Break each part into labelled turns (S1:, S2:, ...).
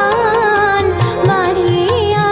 S1: অম্লান বাঁধিয়া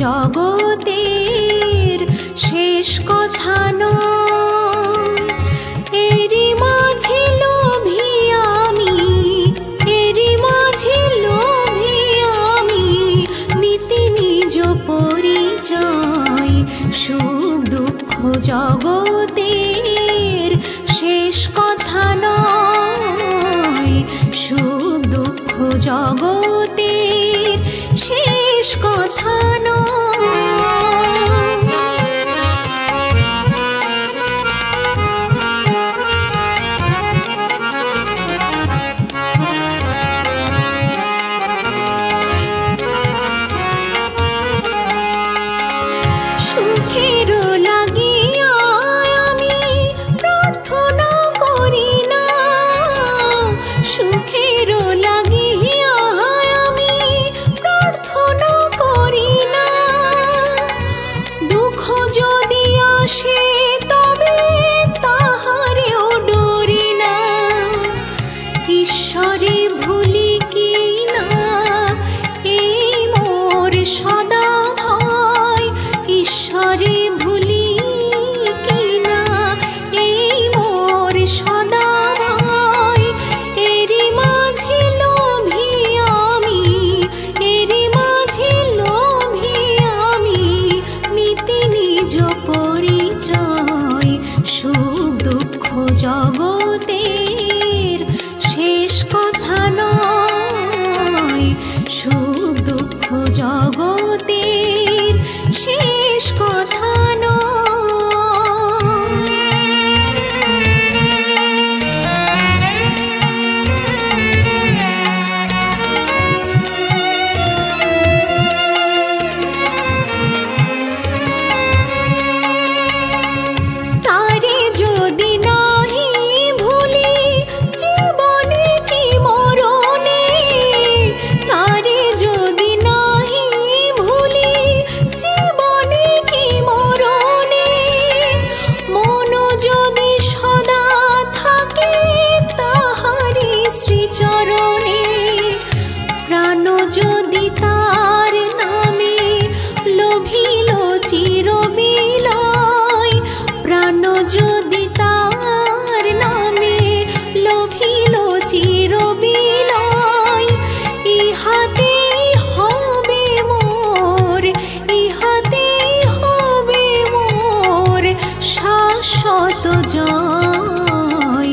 S1: জগতের শেষ কথা নয়। এরই মাঝে লোভী আমি, এরই মাঝে লোভী আমি, নীতি নিজ পরিচয়। সুখ দুঃখ জগতের শেষ কথা নয়, সুখ দুঃখ জগতের শেষ কথা নয়। সুখের লাগিয়া আমি প্রার্থনা করি না, সুখের লাগিয়া আমি প্রার্থনা করি না। দুঃখ যদি আসে তবে তাহারেও ডরি না। ঈশ্বরে ভুলি কি না এই মোর সদা ভয়, ঈশ্বরে ভুলি কি না এই মোর সদা ভয়। এরই মাঝে লোভী আমি, এরই মাঝে লোভী আমি, নীতি নিজ পরিচয়। সুখ দুঃখ জগতের শেষ কথা নয়, সুখ দুঃখ জগতের শেষ কথা নয়। তারে যদি নাহি ভুলি জীবনে কি মরণে, তারে যদি নাহি ভুলি জীবনে কি মরণে, মন যদি সদা থাকে তাহারি শ্রীচরণে, প্রাণ যদি তার নামে লোভিল চিরবিলয়, প্রাণ যদি তার নামে লোভিল চিরবিলয়। ইহাতেই হবে মোর, ইহাতেই হবে মোর শাশ্বত জয়।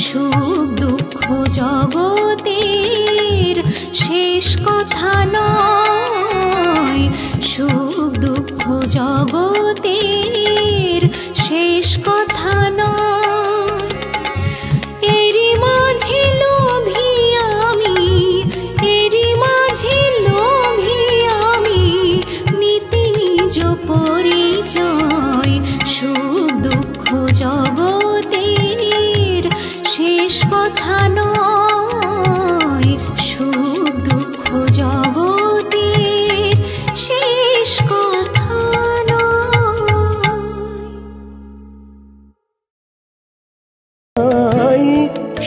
S1: সুখ দুঃখ জগতের শেষ কথা নয়, সুখ দুঃখ জগতের শেষ কথা নয়। এরই মাঝে লোভী আমি, এরই মাঝে লোভী আমি, নীতি নিজ পরিচয়। সুখ দুঃখ জগতের শেষ কথা নয়, সুখ দুঃখ জগতের শেষ কথা নয়।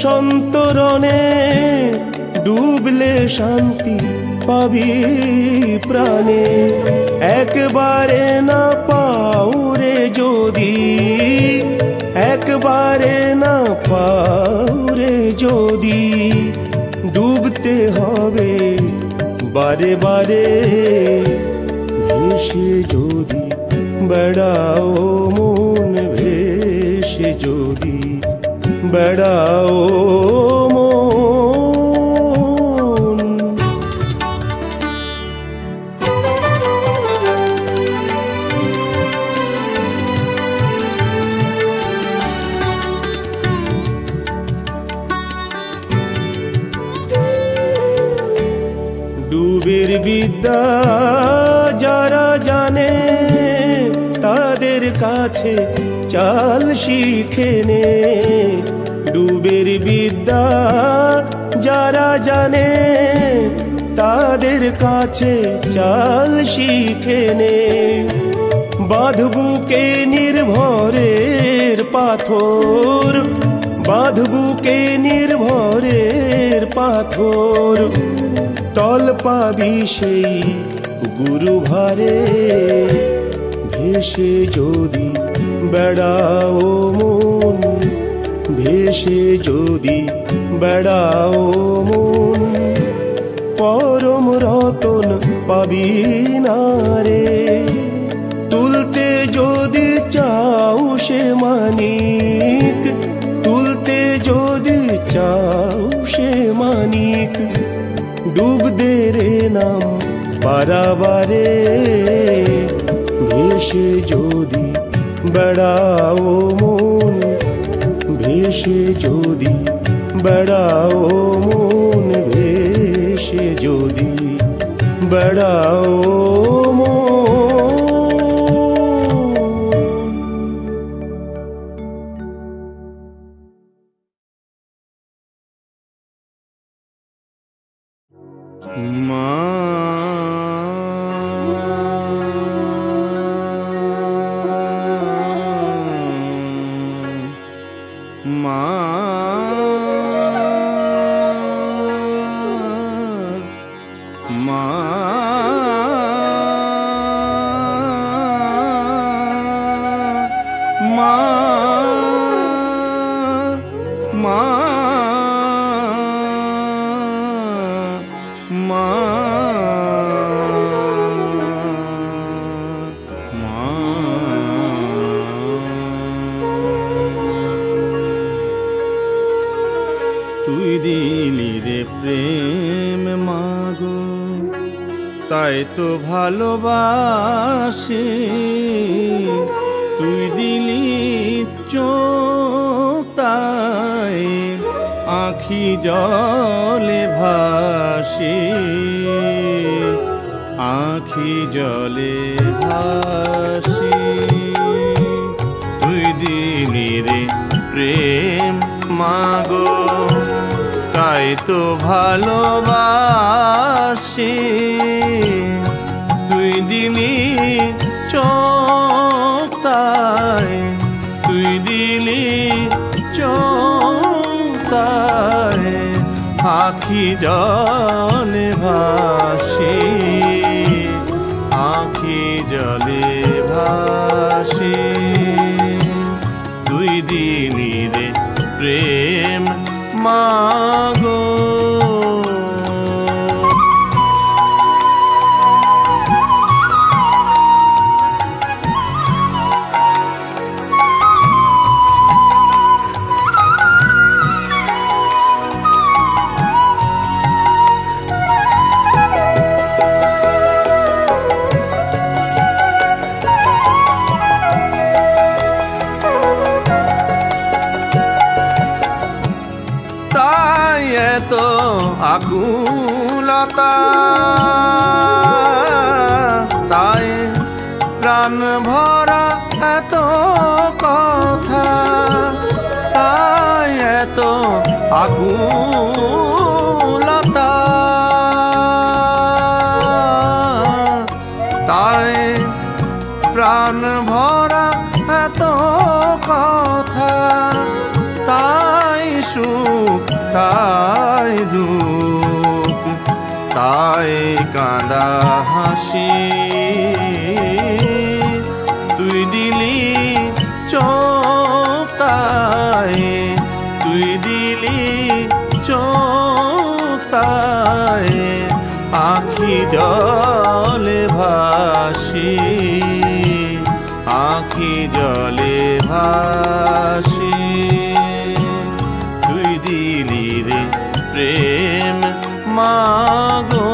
S2: সন্তরণে ডুবলে শান্তি পাবি প্রাণে, একবারে না পাউরে যদি, একবারে না পাউরে যদি, ডুবতে হবে বারে বারে ভেসে যদি বেড়াও মন, ভেসে যদি বেড়াও মন। ডুবের বিদ্যা যারা জানে তাদের কাছে চাল শিখে নে, ডুবের বিদ্যা যারা জানে তাদের কাছে চাল শিখে নে। বাঁধবুকে নির্ভরের পাথর, বাঁধবুকে নির্ভরের পাথর, তল পাবি সেই গুরু ভারে ভেসে যদি বেড়াও মন, ভেসে যদি বেড়াও মন, পরম রতন পাবি না রে। তুলতে যদি চাও সে মানিক, তুলতে যদি চাও সে মানিক, ডুব দে রে নাম পারাবারে। ভেসে যদি বেড়াও মন, ভেসে যদি বেড়াও মন, ভেসে যদি বেড়াও মন।
S3: তুই দিলি রে প্রেম মাগো, তাই তো ভালোবাসি। তুই দিলি চোখ, তাই আখি জলে ভাসি, আখি জলে ভাসি। তুই দিলি রে প্রেম মাগো, তাই তো ভালোবাসি। তুই দিলি চোখ, তাই তুই দিলি চোখ, তাই আখি জলে ভাসি, আখি জলে ভাসি। তুই দিলি রে প্রেম মাগো। তো আকুলতা, তাই প্রাণ ভরা এত কথা, তাই এত আকুলতা, তাই প্রাণ ভরা এত কথা, তাই সুখ তাই দুঃখ, তাই কাঁদা হাসি। তুই দিলি চোখ, তাই তুই দিলি চোখ, তাই আখি জলে ভাসি, আখি জলে ভাসি। তুই দিলি রে প্রেম মাগো।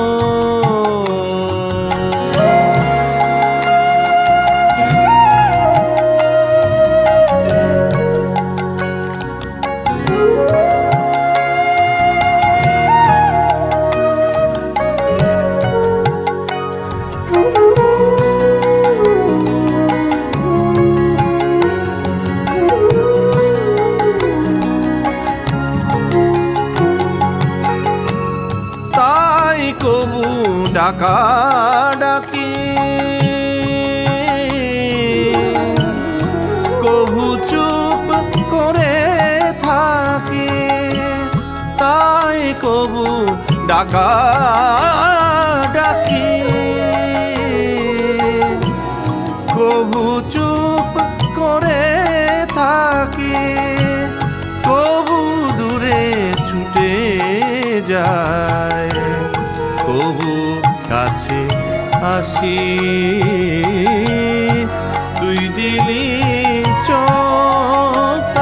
S3: কবু ডাকা ডাকি, কবু চুপ করে থাকি, তাই কবু ডাকা ডাকি, চুপ করে থাকি, কবু দূরে ছুটে যায়, কবু কাছে আসি। তুই দিলি চোখটায়,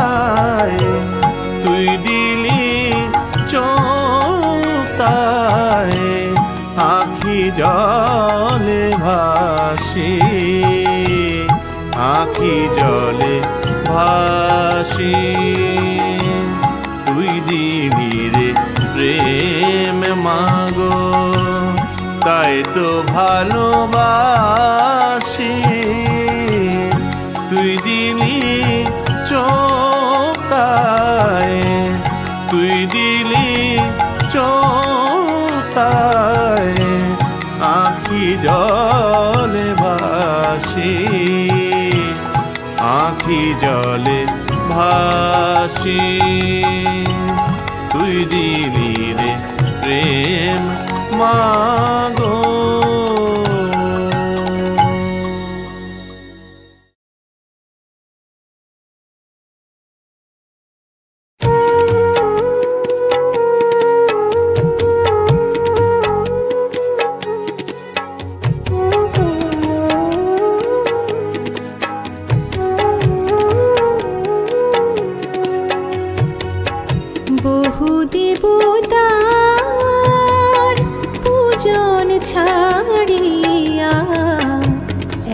S3: তুই দিলি চোখটায়, আখি জলে ভাসি, আখি জলে ভাসি। তুই দিলি রে প্রেম মাগো, তাই তো ভালোবাসি। তুই দিলি চোখটায়, তুই দিলি চোখটায়, আখি জলে ভাসি, আখি জলে ভাসি। তুই দিলি রে প্রেম মাগো।
S1: বহু দেবতার পূজন ছাড়িয়া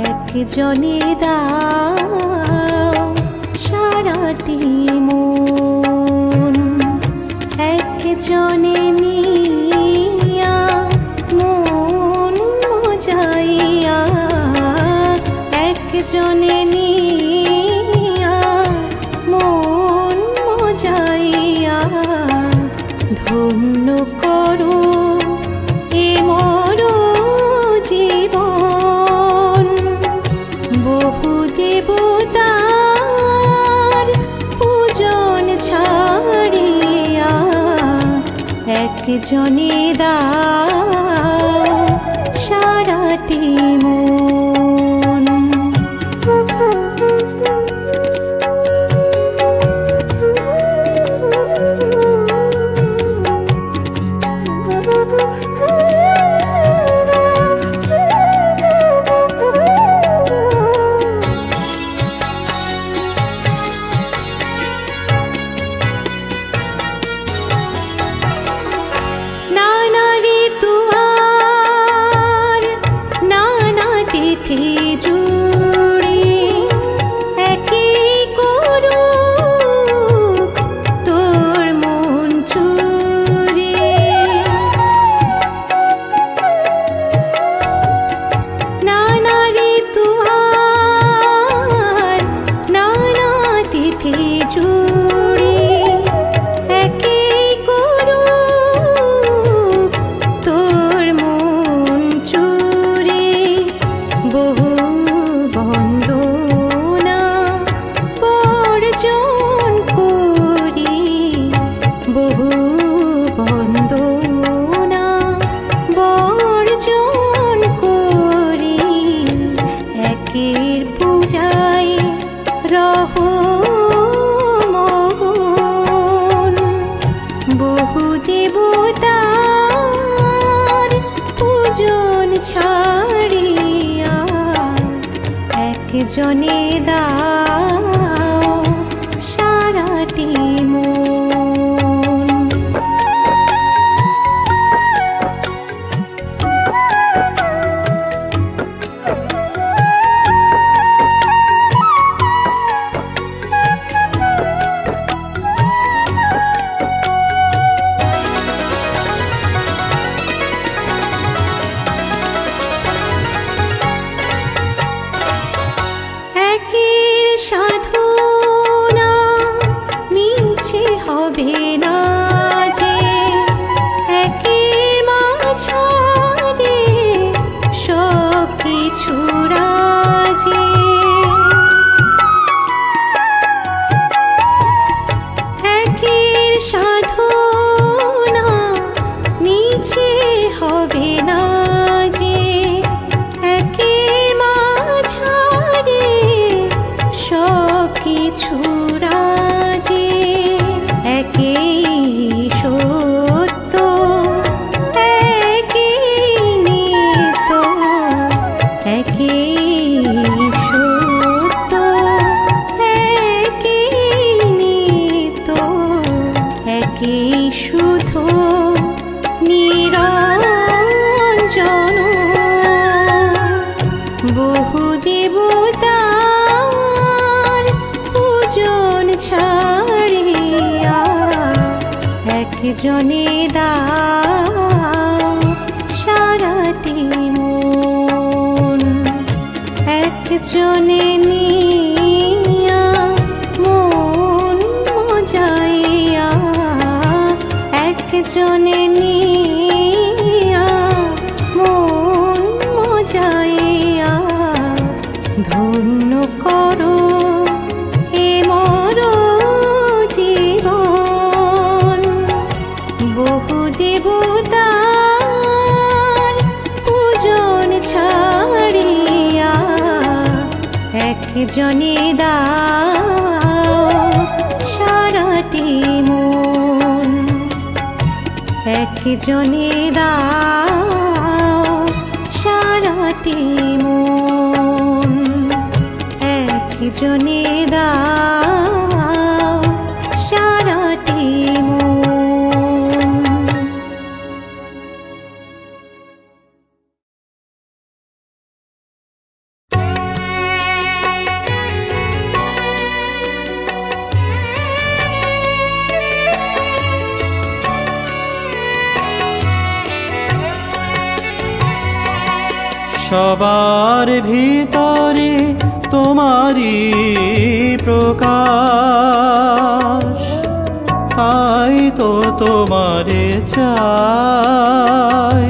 S1: একজনে দাও সারাটি মন, একজনে নিয়া মন মজাইয়া, একজনে নিয়া মন মজাইয়া। ধন্য করো এ মোর জীবন, বহু দেবতার পূজন ছাড়িয়া একজনে দাও সারাটি মন। জনে দাও সারাটি মন। একের দেবতার পূজন ছাড়িয়া একজনে দাও সারাটি মন, একজনে নিয়া মন মজাইয়া, একজনে নিয়া মন মজাইয়া ধন্য করো এ মোর জীবন। বহু দেবতার পূজন ছাড়িয়া একজনে দাও সারাটি মন, একজনে দাও সারাটি মন, একজনে দাও সারাটি মন।
S4: সবার ভিতরে তোমারই প্রকাশ, তাই তো তোমারে চাই।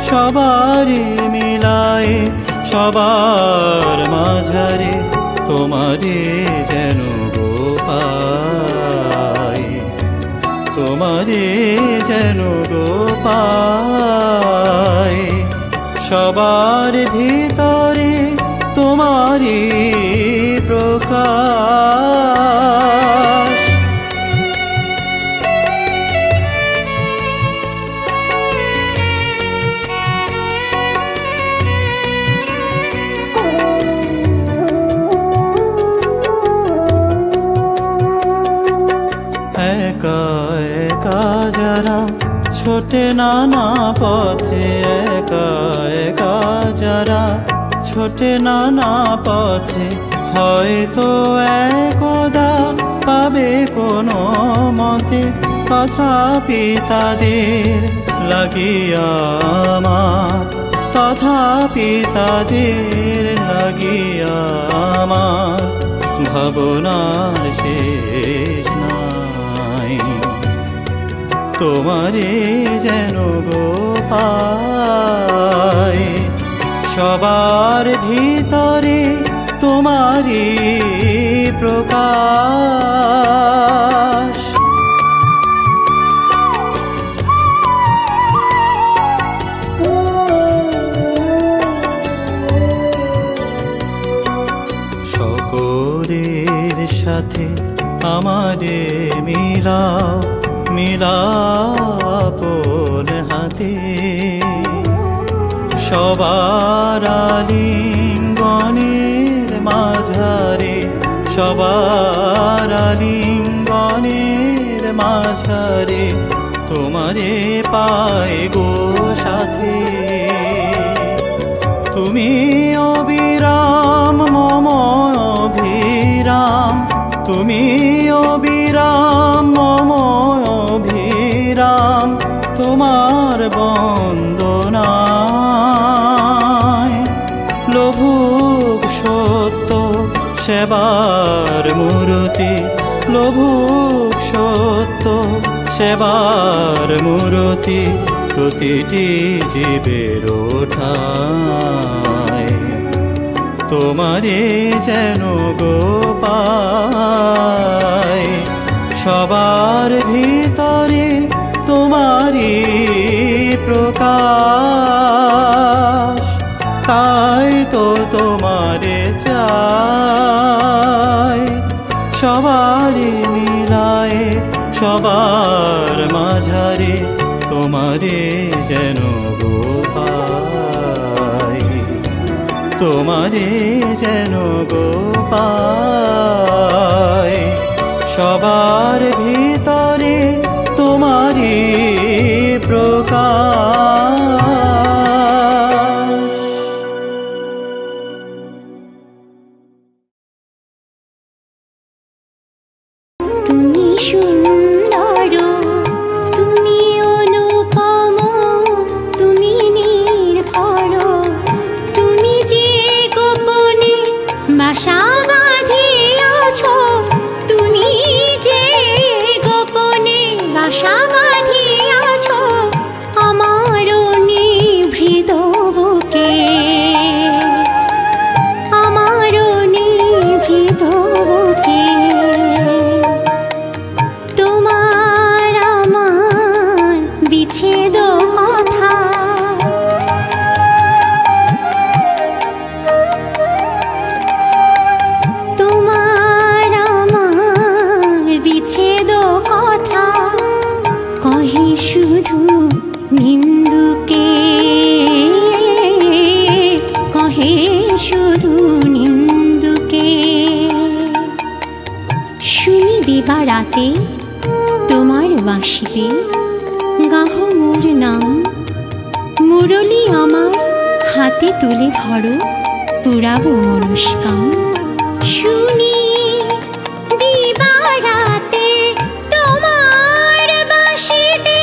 S4: সবারে মিলায় সবার মাঝারে তোমারে যেন গো পাই, তোমারে যেন গো পাই। সবার ভিতরে তোমারই প্রকাশ। একা একা যারা ছোটে নানা পথে, একা একা যারা ছোটে নানা পথে, হয়তো একদা পাবে কোনো মতে। তথাপি তাদের লাগিয়া আমার, তথাপি তাদের লাগিয়া আমার ভাবনার শেষ নাই। তোমারে যেন গো পাই, সবার ভিতরে তোমারই প্রকাশ। সকলের সাথে আমারে মিলাও, মিলাপন হাতে। সবার আলিঙ্গনের মাঝারে, সবার আলিঙ্গনের মাঝারে তোমারে পাই গো সাথে। তুমি অবিরাম মম অভিরাম, তুমি অবিরাম মম অভিরাম। তোমার বন্দনায় লভুক সত্য সেবার মূরতি, লভুক সত্য সেবার মূরতি। প্রতিটি জীবের ঠাই তোমারে যেন গো পাই। সবার ভিতরে তোমারই প্রকাশ, তাই তো তোমারে চাই। সবারই মিলায় সবার মাঝারে তোমারে যেন গো পাই, তোমারে যেন গো পাই। সবার ভিতরে তোমারই প্রকাশ।
S1: রাতে তোমার বাঁশিতে গাহ মোর নাম, মুরলী আমার হাতে তুলে ধরো, পুরাবো মনস্কাম। শুনি দিবারাতে তোমার বাঁশিতে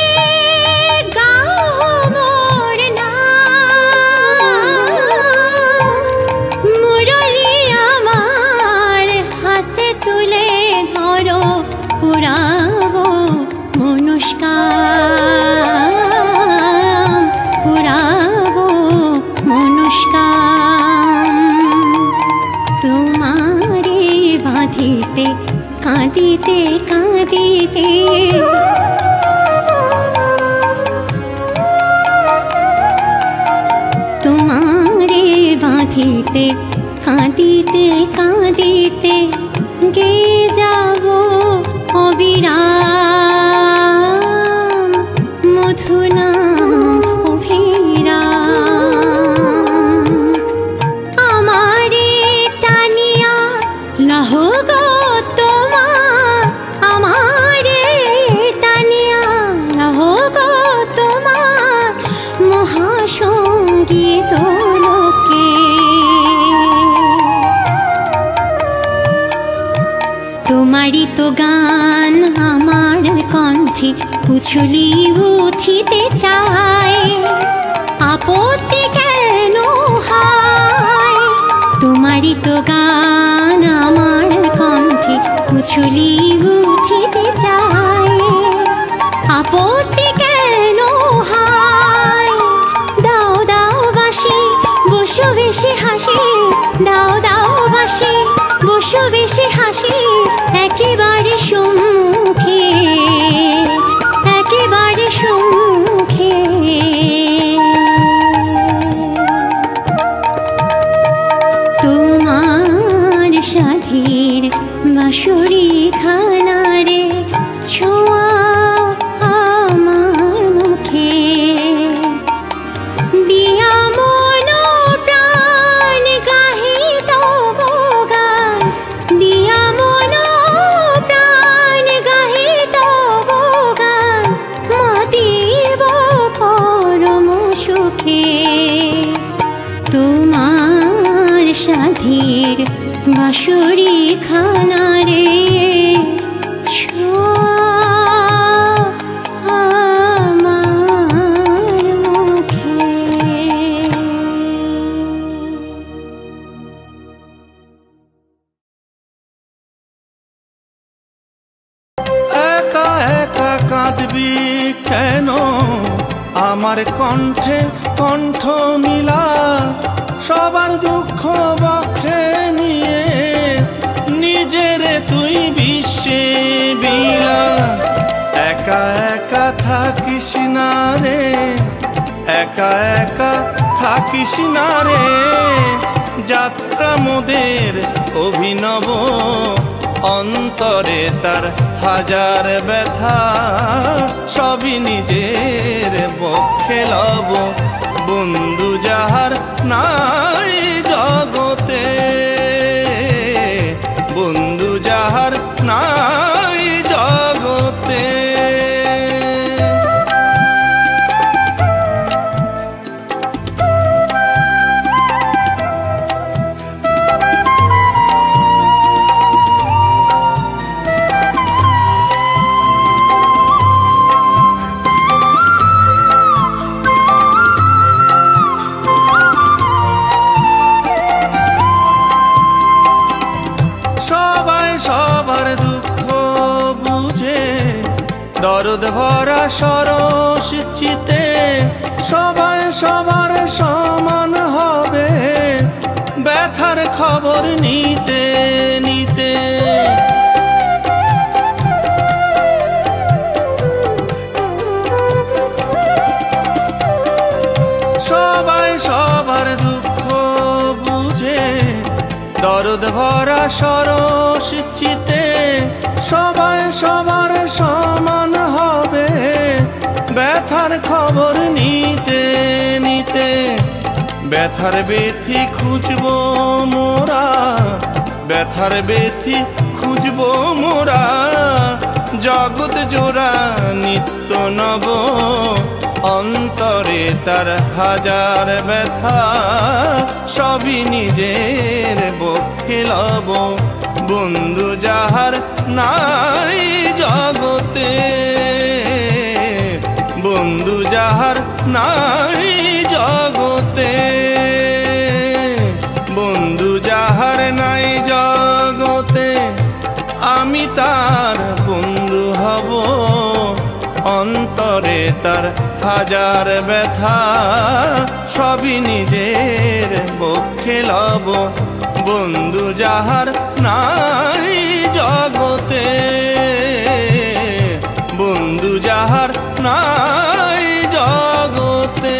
S1: গাহ মোর নাম, মুরলী আমার হাতে তুলে ধরো, পুরাবো মনস্কাম, পুরাবো মনস্কাম। তোমারে বাঁধিতে কাঁদিতে কাঁদিতে তোমারে বাঁধিতে কাঁদিতে কাঁদিতে গে যাব অবিরাম, মধু নাম অভিরাম। আমারে টানিয়া লহো গো তোমার, আমারে টানিয়া লহো গো তোমার মহাসঙ্গীত লোকে। তোমারই তো গান আমার কণ্ঠে উছলি উঠিতে চায়, আপত্তি কেন হায়? তোমারই তো গান আমার কণ্ঠে উছলি উঠিতে চায়, আপত্তি কেন হায়? দাও দাও বাঁশি বসো বেশি হাসি, দাও দাও বাঁশি বসো বেশি হাসি, একেবারে সম্মুখে, একেবারে সম্মুখে। তোমার সাধীর বাঁশরি খানারে ছোঁয়া আমার মুখে, দিয়া মন প্রাণ গাহি তব গান, দিয়া মন প্রাণ গাহি তব গান, মাতিব পরম সুখে। তোমার সাধীর বাঁশরি খানারে ছোঁয়া আমার মুখে।
S3: একা একা কাঁদবি কেন আমার কণ্ঠে কণ্ঠ মিলা, সবার দুঃখ বক্ষে নিয়ে নিজেরে তুই বিশ্বে বিলা। একা একা থাকিস না রে, একা একা থাকিস না রে, যাত্রা মোদের অভিনব, অন্তরে তার হাজার ব্যথা, সবই নিজের পক্ষে লব। বন্ধু যাহার নাই জগতে, বন্ধু যাহার নাই জগতে। দরদ ভরা সরস চিতে সবাই সবার সমান হবে, ব্যথার খবর নিতে নিতে। সবাই সবার দুঃখ বুঝে, দরদ ভরা সরস চিতে সবাই সবার সমান হবে, ব্যথার খবর নিতে নিতে। ব্যথার বেথি খুঁজবো মোরা, ব্যথার বেথি খুঁজবো মোরা জগৎ জোড়া নিত্য নব, অন্তরে তার হাজার ব্যথা সবই নিজের বক্ষে লব। বন্ধু যাহার নাই জগতে, বন্ধু যাহার নাই জগতে, বন্ধু যাহার নাই জগতে, আমি তার বন্ধু হব। অন্তরে তার হাজার ব্যথা সবই নিজের বক্ষে লব। বন্ধু যাহার নাই জগতে, বন্ধু যাহার নাই জগতে।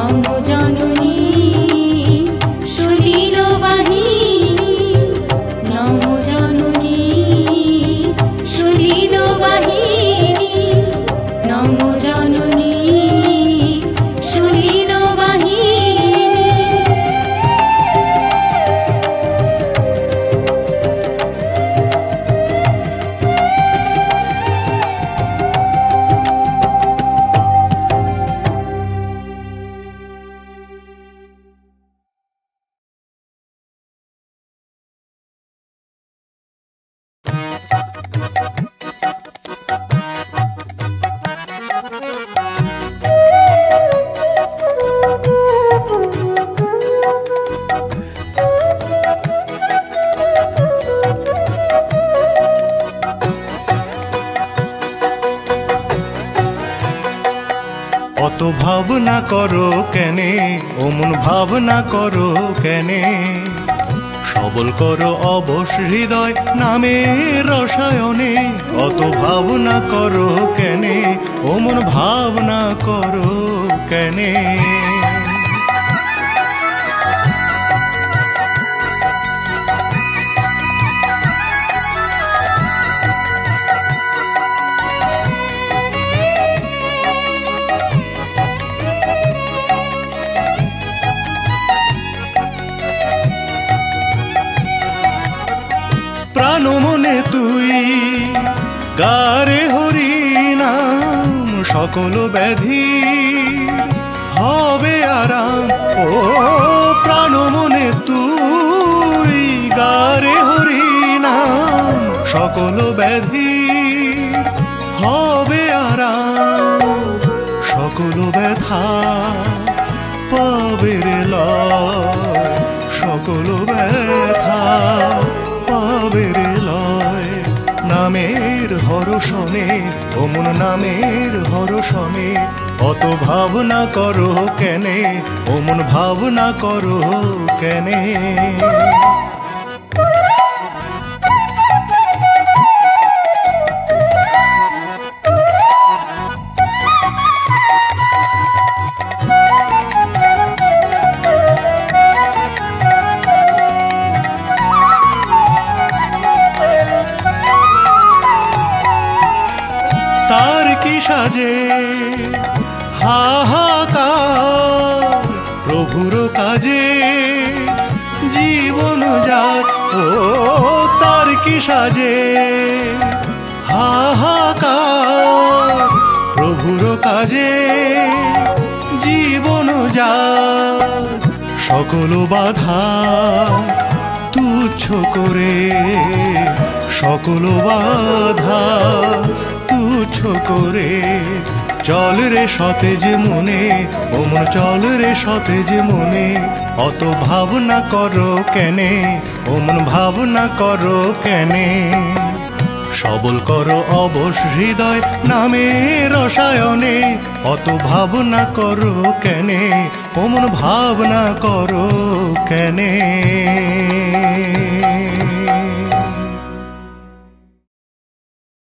S1: নম জননী সলিল বাহিনী, নম জননী সলিল বাহিনী, নম জননী সলিল বাহিনী।
S4: অত ভাবনা করো কেনে, অমন ভাবনা করো কেনে, সবল করো অবশ হৃদয় নামের রসায়নে। অত ভাবনা করো কেনে, অমন ভাবনা করো কেনে। প্রাণ মনে তুই গারে হরি নাম, সকল ব্যাধি হবে আরাম। ও প্রাণ মনে তুই গারে হরি নাম, সকল ব্যাধি হবে আরাম। সকল ব্যথা পাবে রে লয়, সকল ব্যথা পাবে রে লয়। নামের হরষণে, অমন নামের হরষণে। অত ভাবনা করো কেনে, অমন ভাবনা করো কেনে। তার কি সাজে হাহাকার, প্রভুর কাজে জীবন যার। ও তার কি সাজে হাহাকার, প্রভুর কাজে জীবন যার। সকল বাধা তুচ্ছ করে, সকল বাধা তুচ্ছ করে। চল রে সতেজ মনে, ওমন চল রে সতেজ মনে। অত ভাবনা করো কেনে, ওমন ভাবনা করো কেনে। সবল করো অবশ হৃদয় নামের রসায়নে। অত ভাবনা করো কেনে, ওমন ভাবনা করো কেনে।